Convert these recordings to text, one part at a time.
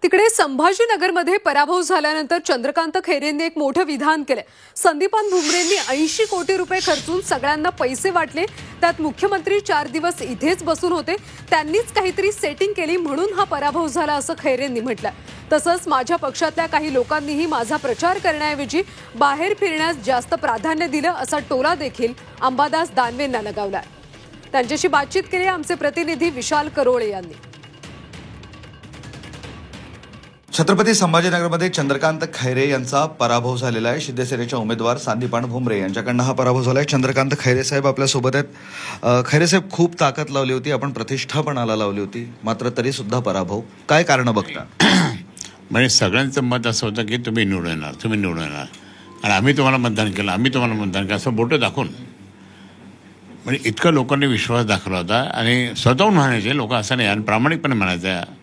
तिकडे संभाजीनगरमध्ये पराभव झाल्यानंतर चंद्रकांत खैरेंनी एक मोठं विधान केले। संदीपान भुमरेंनी 80 कोटी रुपये खर्चून सगळ्यांना पैसे वाटले। त्यात मुख्यमंत्री 4 दिवस इथेच बसून होते, त्यांनीच काहीतरी सेटिंग केली म्हणून हा पराभव झाला असं खैरेंनी म्हटलं। तसंच माझ्या पक्षातल्या काही लोकांनीही माझा प्रचार करण्याऐवजी बाहेर फिरण्यास जास्त प्राधान्य दिलं असा टोला देखील अंबादास दानवेंना लगावला। त्यांच्याशी बातचीत केली आमचे प्रतिनिधी विशाल करोळे यांनी। छत्रपती संभाजीनगरमध्ये चंद्रकांत खैरे यांचा पराभव झालेला आहे। शिवसेनेचे उमेदवार संदीपान भुमरे यांच्याकडनं हा पराभव झाला आहे। चंद्रकांत खैरे साहेब आपल्या सोबत आहेत। खैरे साहेब, खूप ताकद लावली होती, आपण प्रतिष्ठापणाला लावली होती, मात्र तरी सुद्धा पराभव, काय कारण बघता? म्हणजे सगळ्यांचं मत असं होतं की तुम्ही निवडून येणार आणि आम्ही तुम्हाला मतदान केलं, असं बोटं दाखवून म्हणजे इतकं लोकांनी विश्वास दाखवला होता आणि स्वतःहून म्हणायचे लोक, असं नाही आणि प्रामाणिकपणे म्हणायचं।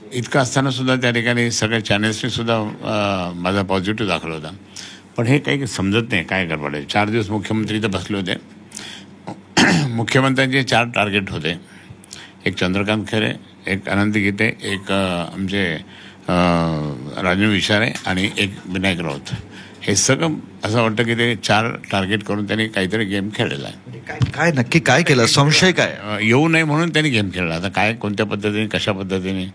इतकं असताना सुद्धा त्या ठिकाणी सगळ्या चॅनल्सनी सुद्धा माझा पॉझिटिव्ह दाखवला होता। पण हे काही समजत नाही काय गडबड आहे। 4 दिवस मुख्यमंत्री इथं बसले होते। मुख्यमंत्र्यांचे 4 टार्गेट होते, एक चंद्रकांत खैरे, एक अनंत गीते, एक आमचे राजू विचारे आणि एक विनायक राऊत। हे सगळं असं वाटतं की ते 4 टार्गेट करून त्यांनी काहीतरी गेम खेळलेला आहे। काय नक्की काय केलं? संशय काय? येऊ नये म्हणून त्यांनी गेम खेळला। आता काय, कोणत्या पद्धतीने, कशा पद्धतीने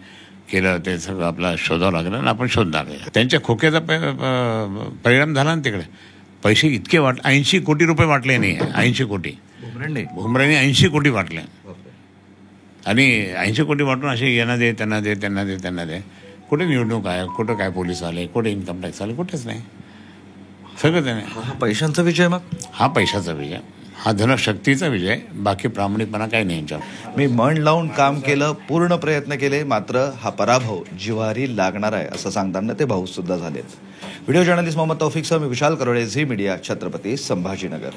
केलं ते सगळं आपल्याला शोधावं लागलं आणि आपण शोधणार आहे। त्यांच्या खोक्याचा परिणाम झाला ना तिकडे। पैसे इतके 80 कोटी रुपये वाटले नाही, 80 कोटी भुमरेंनी 80 कोटी वाटले आणि 80 कोटी वाटून असे यांना दे त्यांना दे। कुठे निवडणूक आहे, कुठं काय पोलीस आले, कुठे इन्कम टॅक्स आले, कुठेच नाही। सगळं त्याने हा पैशांचा विजय, मग हा पैशाचा विजय, हा धनशक्तीचा विजय, बाकी प्रामाणिकपणा काही नाही यांच्यावर। मी मन लावून काम केलं, पूर्ण प्रयत्न केले, मात्र हा पराभव जिव्हारी लागणार आहे असं सांगताना ते भाऊक सुद्धा झालेत। व्हिडिओ जर्नलिस्ट मोहम्मद तौफिकसह मी विशाल करोळे, झी मीडिया, छत्रपती संभाजीनगर।